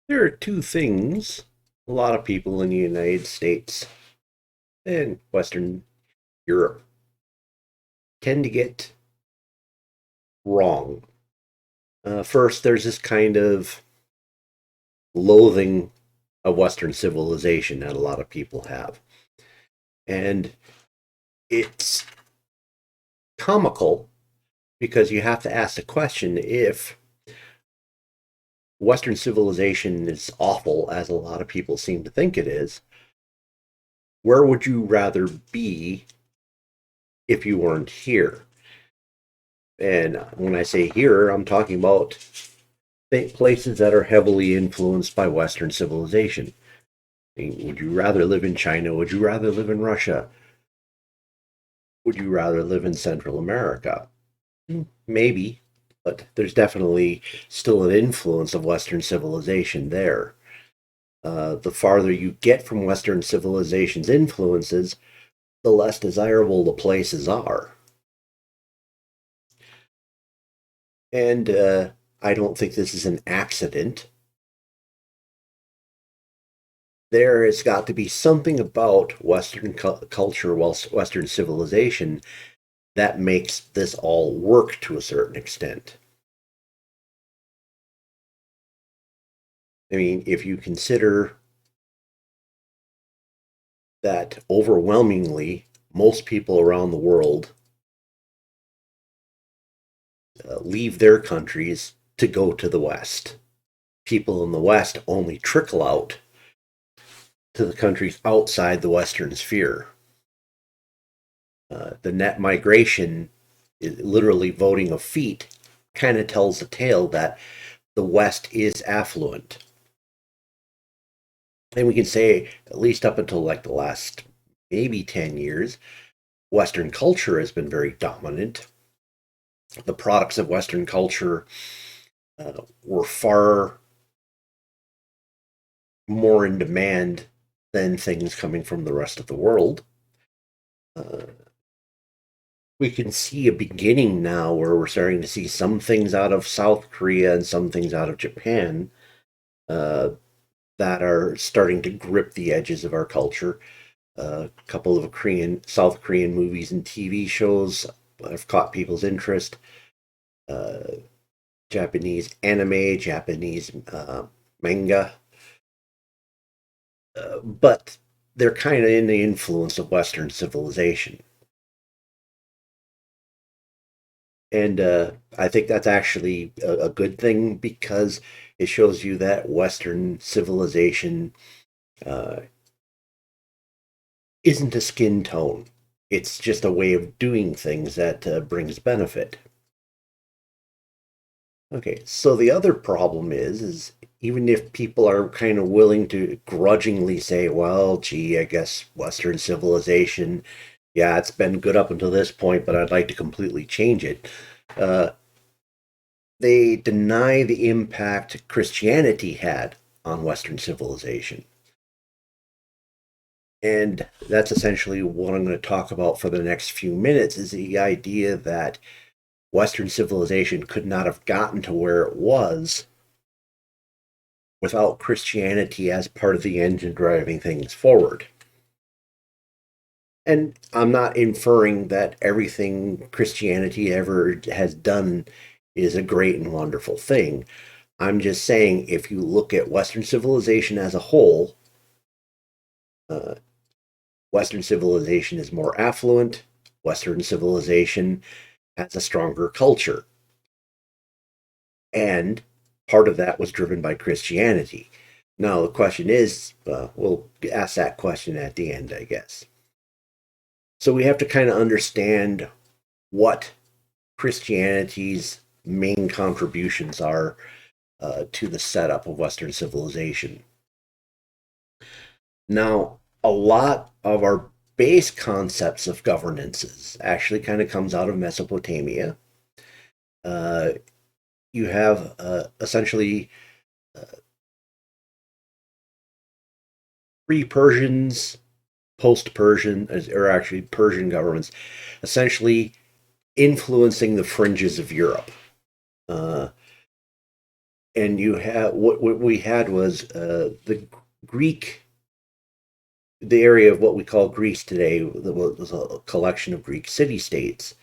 There are two things a lot of people in the United States and Western Europe tend to get wrong. First, there's this kind of loathing of Western civilization that a lot of people have. And it's comical because you have to ask the question if Western civilization is awful, as a lot of people seem to think it is, where would you rather be if you weren't here? And when I say here, I'm talking about places that are heavily influenced by Western civilization. I mean, would you rather live in China? Would you rather live in Russia? Would you rather live in Central America? Maybe, but there's definitely still an influence of Western civilization there. The farther you get from Western civilization's influences, the less desirable the places are. And I don't think this is an accident. There has got to be something about Western culture, Western civilization, that makes this all work to a certain extent. I mean, if you consider that overwhelmingly most people around the world leave their countries to go to the West, people in the West only trickle out to the countries outside the Western sphere. The net migration, literally voting of feet, kind of tells the tale that the West is affluent. And we can say, at least up until like the last maybe 10 years, Western culture has been very dominant. The products of Western culture were far more in demand than things coming from the rest of the world. Uh, we can see a beginning now where we're starting to see some things out of South Korea and some things out of Japan uh, that are starting to grip the edges of our culture. A couple of South Korean movies and TV shows have caught people's interest. Uh, Japanese anime, Japanese manga, but they're kind of in the influence of Western civilization. And I think that's actually a good thing because it shows you that Western civilization uh, isn't a skin tone. It's just a way of doing things that brings benefit. Okay, so the other problem is even if people are kind of willing to grudgingly say, well, gee, I guess Western civilization, yeah, it's been good up until this point, but I'd like to completely change it. Uh, they deny the impact Christianity had on Western civilization. And that's essentially what I'm going to talk about for the next few minutes is the idea that Western civilization could not have gotten to where it was without Christianity as part of the engine driving things forward. And I'm not inferring that everything Christianity ever has done is a great and wonderful thing. I'm just saying if you look at Western civilization as a whole, uh, Western civilization is more affluent. Western civilization has a stronger culture. And part of that was driven by Christianity. Now, the question is we'll ask that question at the end, I guess. So we have to kind of understand what Christianity's main contributions are to the setup of Western civilization. Now, a lot of our base concepts of governances actually kind of comes out of Mesopotamia. Uh, you have essentially uh, pre-Persians, post-Persian, or actually Persian governments, essentially influencing the fringes of Europe. Uh, And you have what we had was the Greek, the area of what we call Greece today was a collection of Greek city states.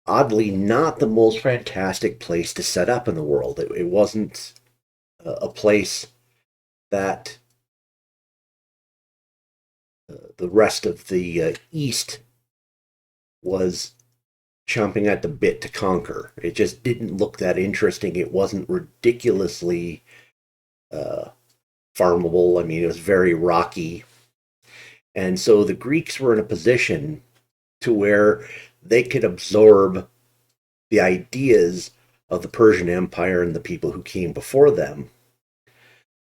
Oddly, not the most fantastic place to set up in the world. It wasn't a place that the rest of the East was chomping at the bit to conquer. It just didn't look that interesting. It wasn't ridiculously uh, farmable. I mean, it was very rocky. And so the Greeks were in a position to where they could absorb the ideas of the Persian Empire and the people who came before them.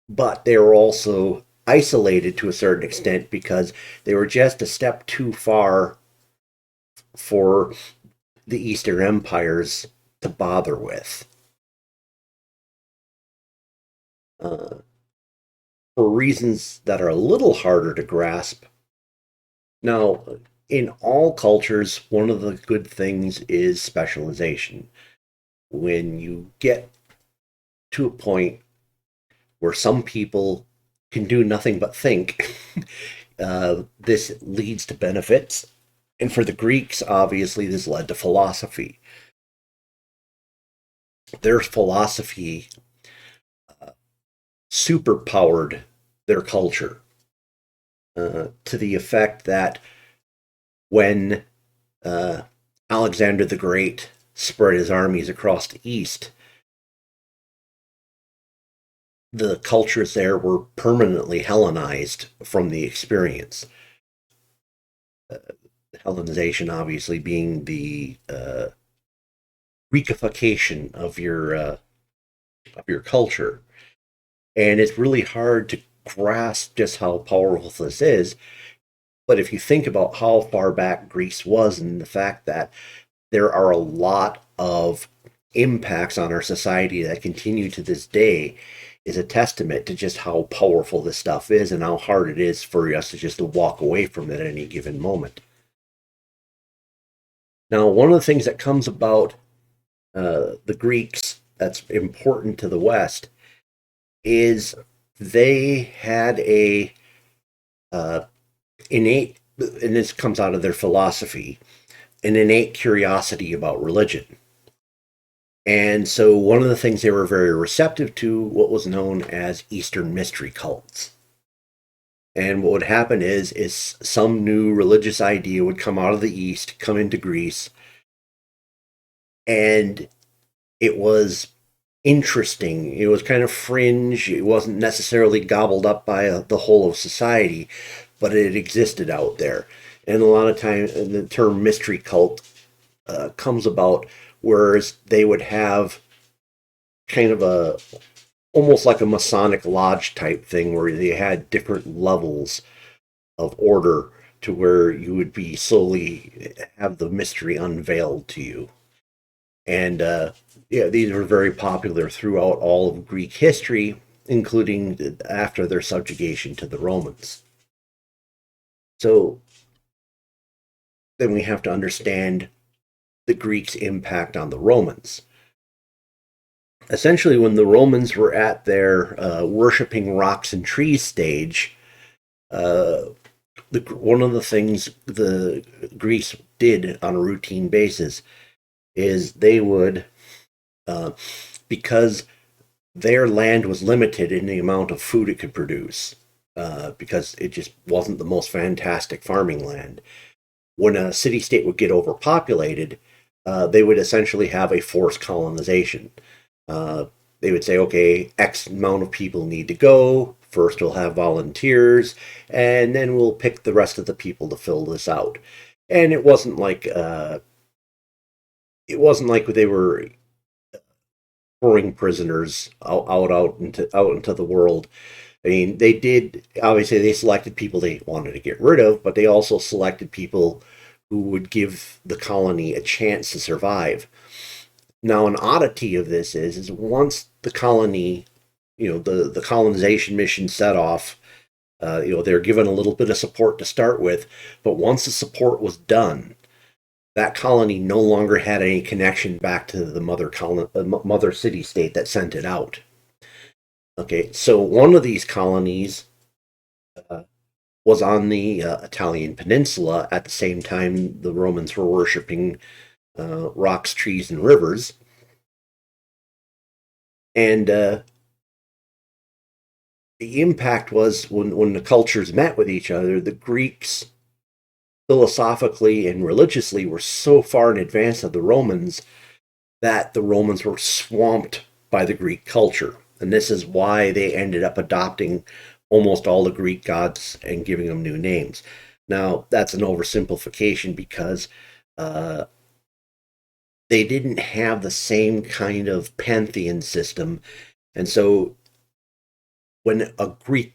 But they were also isolated to a certain extent because they were just a step too far for the Eastern empires to bother with. Uh, for reasons that are a little harder to grasp. Now, in all cultures, one of the good things is specialization. When you get to a point where some people can do nothing but think, this leads to benefits. And for the Greeks, obviously, this led to philosophy. Their philosophy superpowered their culture to the effect that when Alexander the Great spread his armies across the East, the cultures there were permanently Hellenized from the experience. Hellenization, obviously, being the reification of your culture, and it's really hard to grasp just how powerful this is. But if you think about how far back Greece was and the fact that there are a lot of impacts on our society that continue to this day, is a testament to just how powerful this stuff is and how hard it is for us to just walk away from it at any given moment. Now, one of the things that comes about the Greeks that's important to the West is they had a uh, innate, and this comes out of their philosophy, an innate curiosity about religion. And so one of the things they were very receptive to what was known as Eastern mystery cults. And what would happen is some new religious idea would come out of the East, come into Greece, and it was interesting. It was kind of fringe. It wasn't necessarily gobbled up by the whole of society, but it existed out there. And a lot of times, the term mystery cult comes about, whereas they would have kind of a almost like a Masonic lodge type thing where they had different levels of order to where you would be slowly have the mystery unveiled to you. And yeah, these were very popular throughout all of Greek history, including after their subjugation to the Romans. So then we have to understand the Greeks' impact on the Romans. Essentially, when the Romans were at their worshipping rocks and trees stage, uh, one of the things the Greeks did on a routine basis is they would, uh, because their land was limited in the amount of food it could produce, because it just wasn't the most fantastic farming land. When a city state would get overpopulated, they would essentially have a forced colonization. Uh, they would say, okay, X amount of people need to go. First, we'll have volunteers, and then we'll pick the rest of the people to fill this out. And it wasn't like they were throwing prisoners out into the world. I mean, they did obviously they selected people they wanted to get rid of, but they also selected people who would give the colony a chance to survive. Now, an oddity of this is once the colony, the colonization mission set off, they're given a little bit of support to start with, but once the support was done, that colony no longer had any connection back to the mother city state that sent it out. Okay, so one of these colonies uh, was on the Italian peninsula at the same time the Romans were worshiping rocks, trees, and rivers. And the impact was when the cultures met with each other, the Greeks philosophically and religiously were so far in advance of the Romans that the Romans were swamped by the Greek culture. And this is why they ended up adopting almost all the Greek gods and giving them new names. Now, that's an oversimplification because they didn't have the same kind of pantheon system. And so when a Greek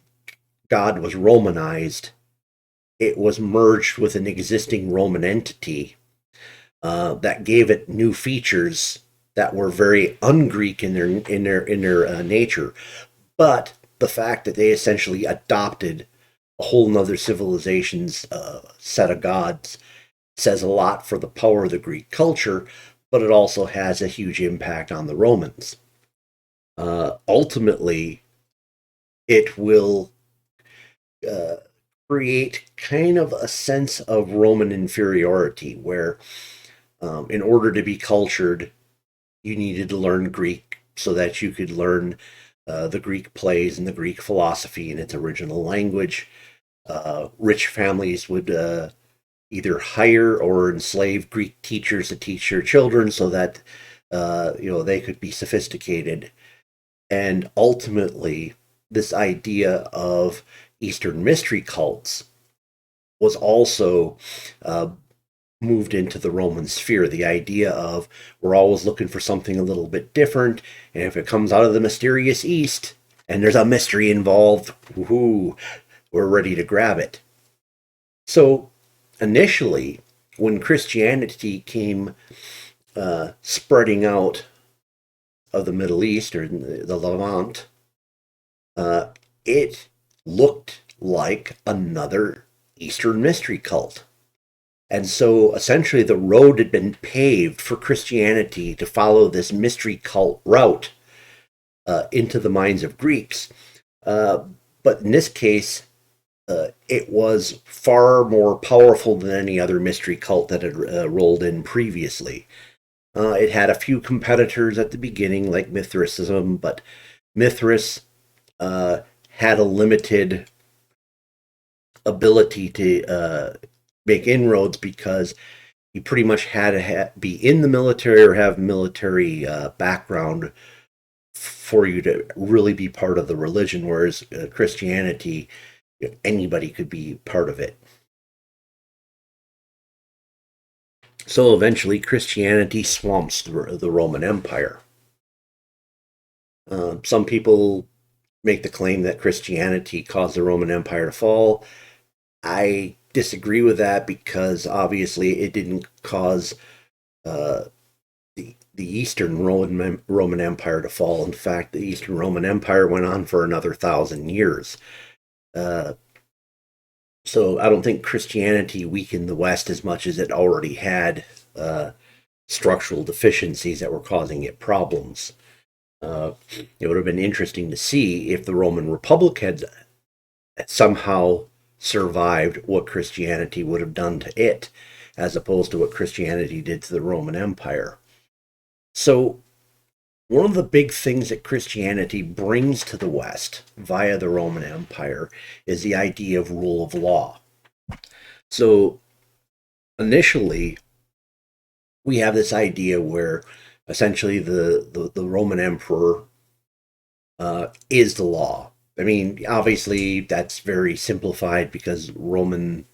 god was Romanized, it was merged with an existing Roman entity that gave it new features that were very un-Greek in their nature. But the fact that they essentially adopted a whole nother civilization's set of gods says a lot for the power of the Greek culture, but it also has a huge impact on the Romans. Ultimately, it will create kind of a sense of Roman inferiority where in order to be cultured, you needed to learn Greek so that you could learn the Greek plays and the Greek philosophy in its original language. Rich families would either hire or enslave Greek teachers to teach their children so that they could be sophisticated. And ultimately, this idea of Eastern mystery cults was also moved into the Roman sphere. The idea of we're always looking for something a little bit different, and if it comes out of the mysterious East and there's a mystery involved, woohoo, we're ready to grab it. So initially, when Christianity came spreading out of the Middle East or the Levant, it looked like another Eastern mystery cult. And so essentially the road had been paved for Christianity to follow this mystery cult route into the minds of Greeks. But in this case, it was far more powerful than any other mystery cult that had rolled in previously. It had a few competitors at the beginning, like Mithraism, but Mithras had a limited ability to make inroads because you pretty much had to be in the military or have military background for you to really be part of the religion, whereas Christianity, anybody could be part of it. So eventually Christianity swamps the Roman Empire. Some people make the claim that Christianity caused the Roman Empire to fall. I disagree with that because obviously it didn't cause the Eastern Roman Empire to fall. In fact, the Eastern Roman Empire went on for another 1,000 years. So I don't think Christianity weakened the West as much as it already had structural deficiencies that were causing it problems. It would have been interesting to see if the Roman Republic had somehow survived what Christianity would have done to it, as opposed to what Christianity did to the Roman Empire. So, one of the big things that Christianity brings to the West via the Roman Empire is the idea of rule of law. So, initially, we have this idea where essentially the Roman emperor is the law. I mean, obviously, that's very simplified because Roman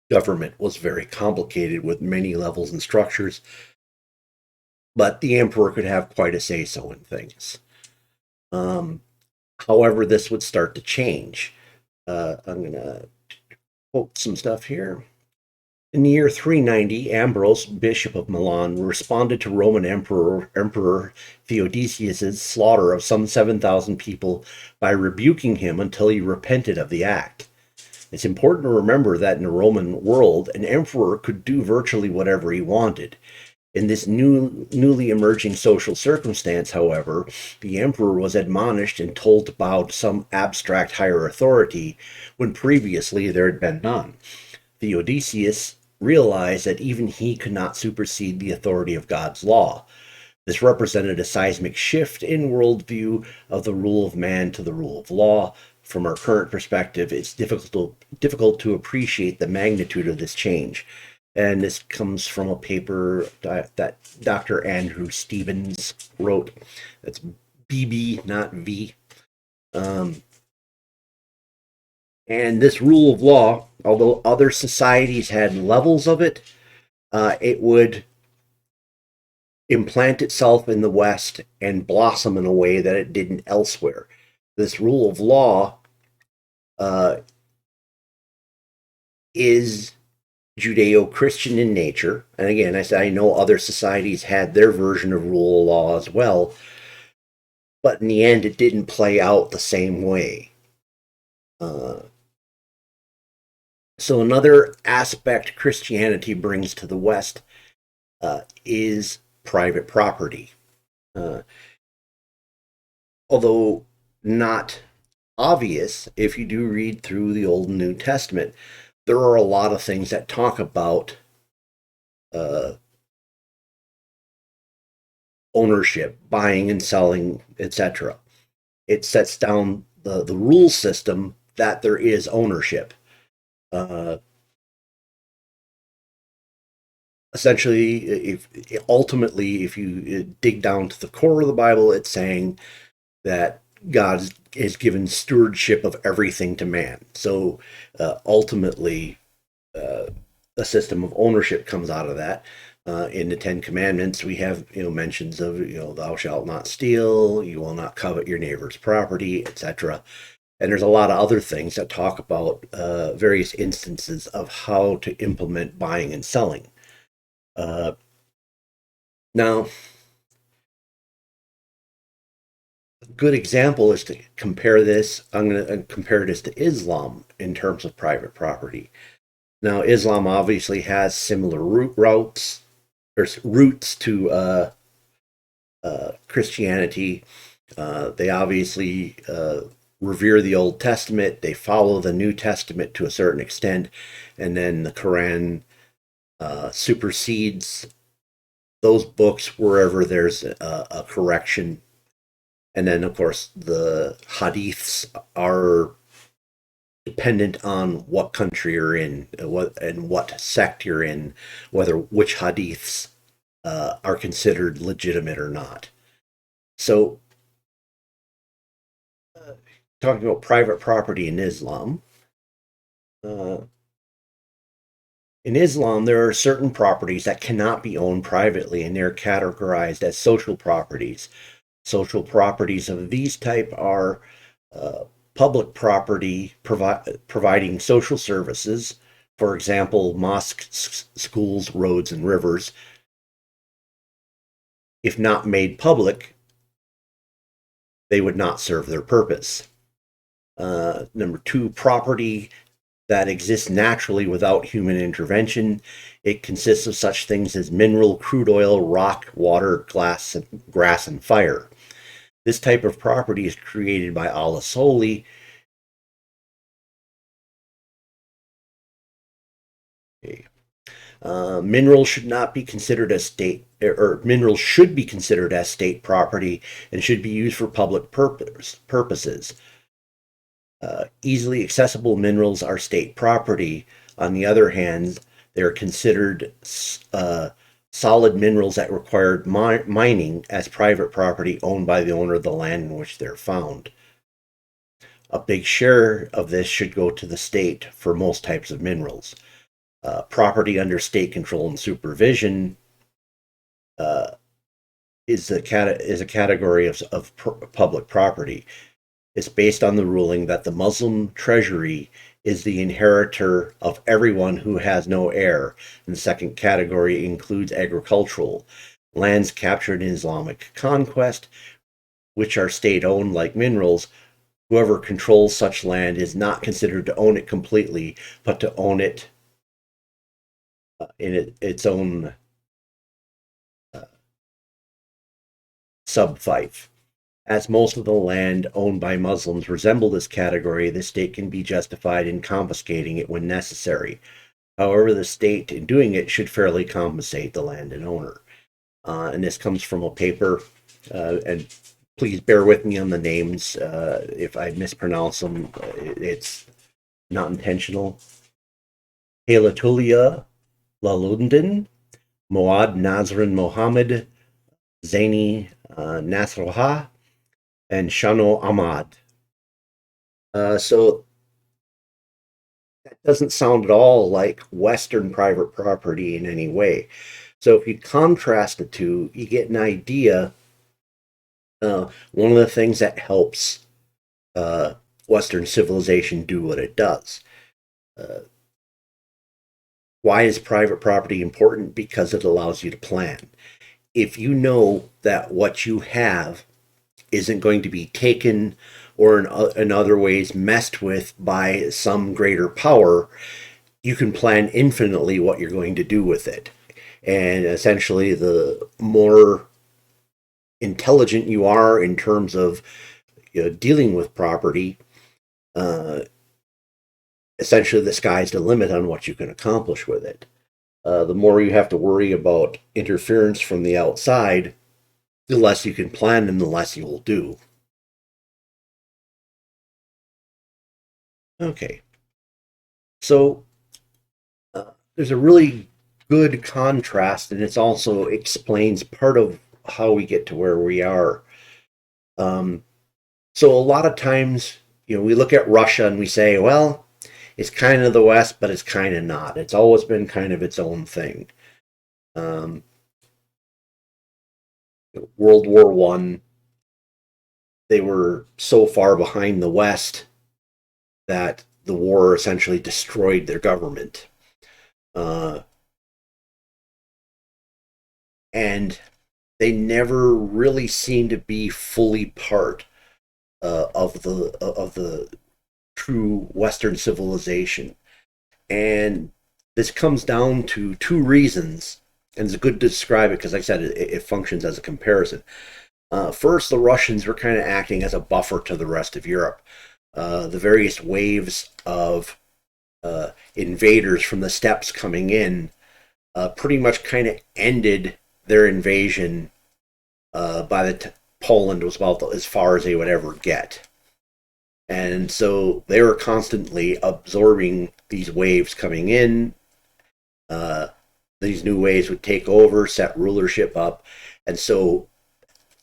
government was very complicated with many levels and structures. But the emperor could have quite a say-so in things. However, this would start to change. I'm going to quote some stuff here. In the year 390, Ambrose, bishop of Milan, responded to Roman Emperor Theodosius' slaughter of some 7,000 people by rebuking him until he repented of the act. It's important to remember that in the Roman world, an emperor could do virtually whatever he wanted. In this newly emerging social circumstance, however, the emperor was admonished and told to bow to some abstract higher authority when previously there had been none. Theodosius realized that even he could not supersede the authority of God's law. This represented a seismic shift in worldview of the rule of man to the rule of law. From our current perspective, it's difficult to appreciate the magnitude of this change. And this comes from a paper that Dr. Andrew Stevens wrote. That's BB, not V. And this rule of law, although other societies had levels of it, it would implant itself in the West and blossom in a way that it didn't elsewhere. This rule of law is Judeo-Christian in nature. And again, I said I know other societies had their version of rule of law as well, but in the end, it didn't play out the same way. So another aspect Christianity brings to the West is private property. Although not obvious, if you do read through the Old and New Testament, there are a lot of things that talk about ownership, buying and selling, etc. It sets down the rule system that there is ownership. Essentially, ultimately, if you dig down to the core of the Bible, it's saying that God has given stewardship of everything to man. So ultimately, a system of ownership comes out of that. In the Ten Commandments, we have mentions of thou shalt not steal, you will not covet your neighbor's property, etc. And there's a lot of other things that talk about various instances of how to implement buying and selling. Now, a good example is to compare this. I'm going to compare this to Islam in terms of private property. Now, Islam obviously has similar roots to Christianity. They obviously revere the Old Testament. They follow the New Testament to a certain extent, and then the Quran supersedes those books wherever there's a correction. And then, of course, the hadiths are dependent on what country you're in, what sect you're in, which hadiths are considered legitimate or not. So, talking about private property in Islam, there are certain properties that cannot be owned privately, and they're categorized as social properties. Social properties of these type are public property providing social services, for example, mosques, schools, roads, and rivers. If not made public, they would not serve their purpose. Number two, property that exists naturally without human intervention. It consists of such things as mineral, crude oil, rock, water, grass, and fire. This type of property is created by Allah solely. Minerals should not be considered as minerals should be considered as state property and should be used for public purposes. Easily accessible minerals are state property. On the other hand, they're considered solid minerals that required mining as private property owned by the owner of the land in which they're found. A big share of this should go to the state for most types of minerals. Property under state control and supervision is a category of public property. It's based on the ruling that the Muslim treasury is the inheritor of everyone who has no heir. And the second category includes agricultural lands captured in Islamic conquest, which are state-owned like minerals, whoever controls such land is not considered to own it completely, but to own it in its own sub-fief. As most of the land owned by Muslims resemble this category, the state can be justified in confiscating it when necessary. However, the state, in doing it, should fairly compensate the land and owner. And this comes from a paper, and please bear with me on the names. If I mispronounce them, it's not intentional. Hayatullah Lalundin, Moad Nazrin Mohammed, Zaini Nasrallah, and Shano Ahmad. So that doesn't sound at all like Western private property in any way. So if you contrast the two, you get an idea. One of the things that helps Western civilization do what it does. Why is private property important? Because it allows you to plan. If you know that what you have isn't going to be taken or in other ways messed with by some greater power, you can plan infinitely what you're going to do with it. And essentially, the more intelligent you are in terms of dealing with property, essentially the sky's the limit on what you can accomplish with it. The more you have to worry about interference from the outside, the less you can plan and the less you will do. Okay. So there's a really good contrast, and it also explains part of how we get to where we are. So a lot of times, we look at Russia and we say, well, it's kind of the West, but it's kind of not. It's always been kind of its own thing. World War I, they were so far behind the West that the war essentially destroyed their government. And they never really seemed to be fully part of the true Western civilization. And this comes down to two reasons, and it's good to describe it because, like I said, it functions as a comparison. First, the Russians were kind of acting as a buffer to the rest of Europe. The various waves of invaders from the steppes coming in pretty much kind of ended their invasion by the Poland was about as far as they would ever get. And so they were constantly absorbing these waves coming in. These new waves would take over, set rulership up. And so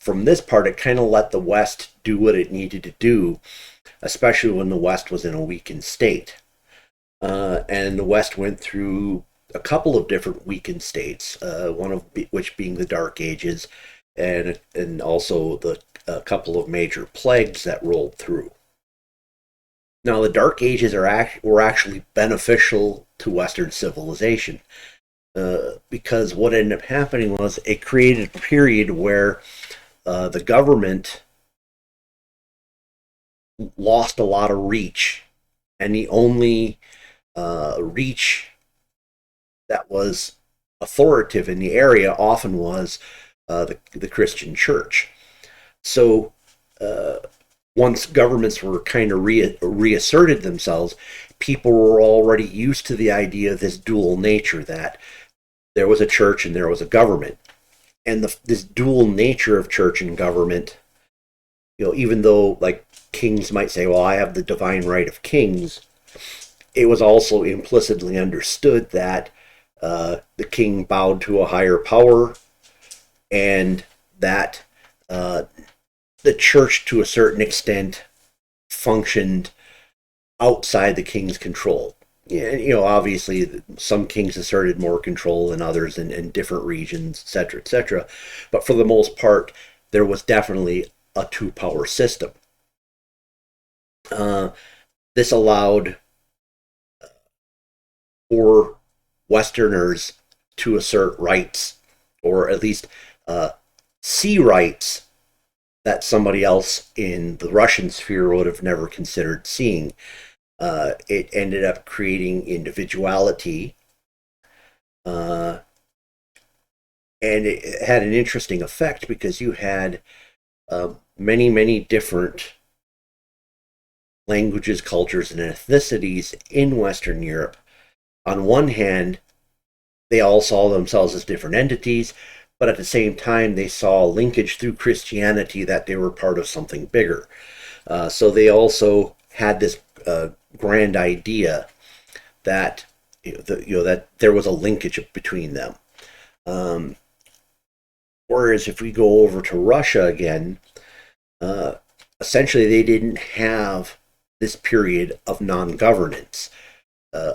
from this part, it kind of let the West do what it needed to do, especially when the West was in a weakened state. And the West went through a couple of different weakened states, one of which being the Dark Ages, and also a couple of major plagues that rolled through. Now, the Dark Ages were actually beneficial to Western civilization because what ended up happening was it created a period where the government lost a lot of reach, and the only reach that was authoritative in the area often was the Christian church. So once governments were kind of reasserted themselves, people were already used to the idea of this dual nature, that there was a church and there was a government. And this dual nature of church and government, even though like kings might say, well, I have the divine right of kings, it was also implicitly understood that the king bowed to a higher power, and that the church, to a certain extent, functioned outside the king's control. Obviously, some kings asserted more control than others in different regions, etc., etc. But for the most part, there was definitely a two-power system. This allowed for Westerners to assert rights, or at least see rights that somebody else in the Russian sphere would have never considered seeing. It ended up creating individuality, and it had an interesting effect because you had many, many different languages, cultures, and ethnicities in Western Europe. On one hand, they all saw themselves as different entities, but at the same time, they saw linkage through Christianity that they were part of something bigger. So they also had this grand idea that that there was a linkage between them. Whereas if we go over to Russia again, essentially they didn't have this period of non-governance.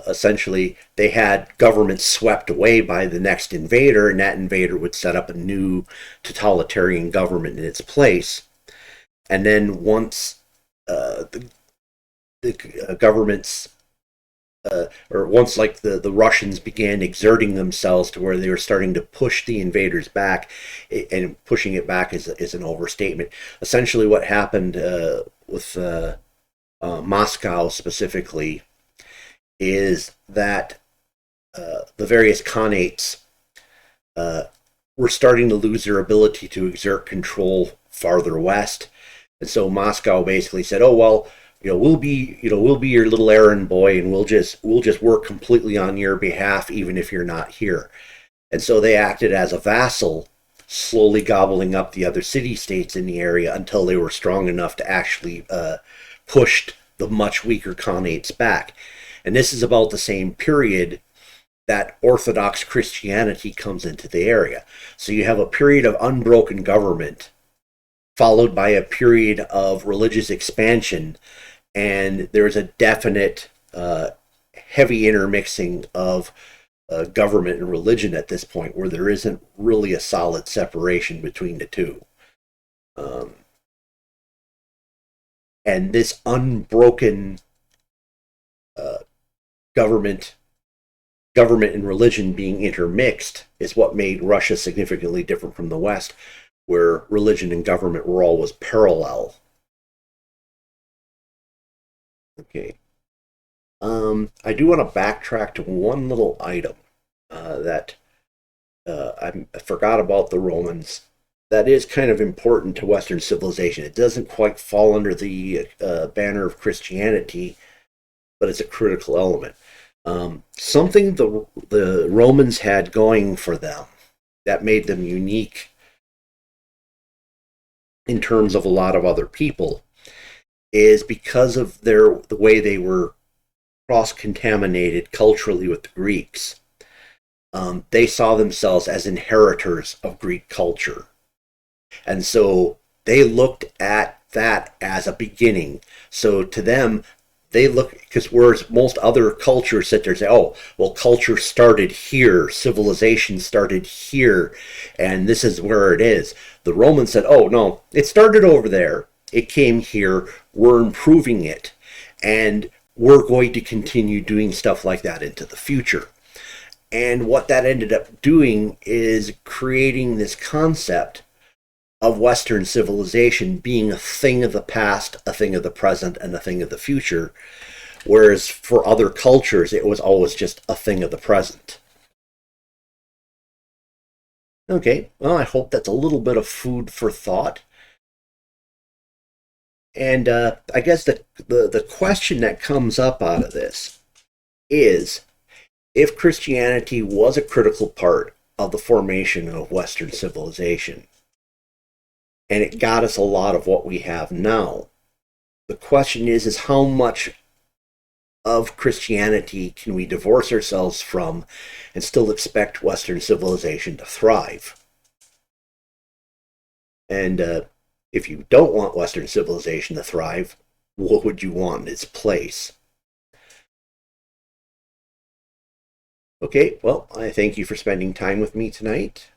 Essentially, they had government swept away by the next invader, and that invader would set up a new totalitarian government in its place. And then once the governments, or once like the Russians began exerting themselves to where they were starting to push the invaders back, and pushing it back is an overstatement. Essentially, what happened with Moscow specifically is that the various khanates were starting to lose their ability to exert control farther west, and so Moscow basically said, "Oh well, we'll be your little errand boy, and we'll just work completely on your behalf, even if you're not here." And so they acted as a vassal, slowly gobbling up the other city-states in the area until they were strong enough to actually push the much weaker khanates back. And this is about the same period that Orthodox Christianity comes into the area. So you have a period of unbroken government, followed by a period of religious expansion, and there's a definite heavy intermixing of government and religion at this point, where there isn't really a solid separation between the two. And this unbroken government and religion being intermixed is what made Russia significantly different from the West, where religion and government were always parallel. Okay. I do want to backtrack to one little item that I forgot about the Romans. That is kind of important to Western civilization. It doesn't quite fall under the banner of Christianity, but it's a critical element. Something the Romans had going for them that made them unique in terms of a lot of other people is because of the way they were cross-contaminated culturally with the Greeks. They saw themselves as inheritors of Greek culture. And so they looked at that as a beginning. So to them, they look, because whereas most other cultures sit there and say, oh, well, culture started here, civilization started here, and this is where it is. The Romans said, oh, no, it started over there. It came here. We're improving it. And we're going to continue doing stuff like that into the future. And what that ended up doing is creating this concept of Western civilization being a thing of the past, a thing of the present, and a thing of the future, whereas for other cultures, it was always just a thing of the present. Okay, well, I hope that's a little bit of food for thought. And I guess the question that comes up out of this is, if Christianity was a critical part of the formation of Western civilization, and it got us a lot of what we have now, the question is how much of Christianity can we divorce ourselves from and still expect Western civilization to thrive? And if you don't want Western civilization to thrive, what would you want in its place? Okay, well, I thank you for spending time with me tonight.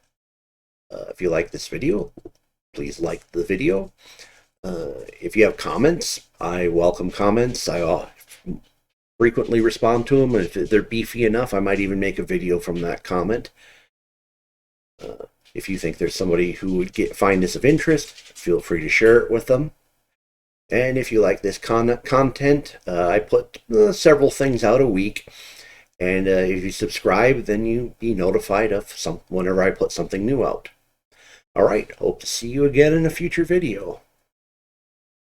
If you like this video, please like the video. If you have comments, I welcome comments. I frequently respond to them. If they're beefy enough, I might even make a video from that comment. If you think there's somebody who would find this of interest, feel free to share it with them. And if you like this content, I put several things out a week. And if you subscribe, then you'll be notified of whenever I put something new out. All right, hope to see you again in a future video.